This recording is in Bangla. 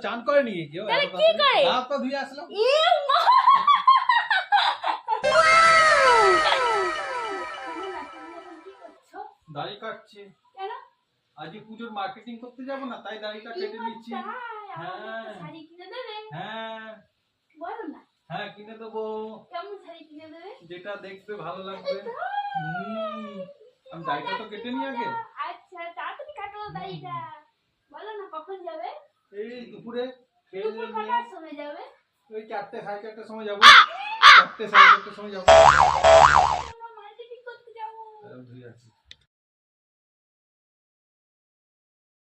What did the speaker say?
চান করেনি কেউ তাহলে কি করে? দাঁত তো ধুয়ে আসলাম। দাড়ি কাটছি। কেন? আজকে পুজোর মার্কেটিং করতে যাব না, তাই দাড়িটা কেটে নিচ্ছি। হ্যাঁ শাড়ি কিনে দেবে? হ্যাঁ বলো না। হ্যাঁ কিনে দেবো। কেমন শাড়ি কিনে দেবে? যেটা দেখবে ভালো লাগবে। আমি দাড়িটা তো কেটে নি আগে। আচ্ছা তাড়াতাড়ি কাটো দাড়িটা। বলো না কখন যাবে? এই দুপুরে খেয়ে দুপুর নিয়ে কটার সময় যাবে? ওই 4টে 4:30টার সময় যাবো। 4টে 4:30টার সময় যাবো। মার্কেটিং করতে যাবো। ধুয়ে আসি।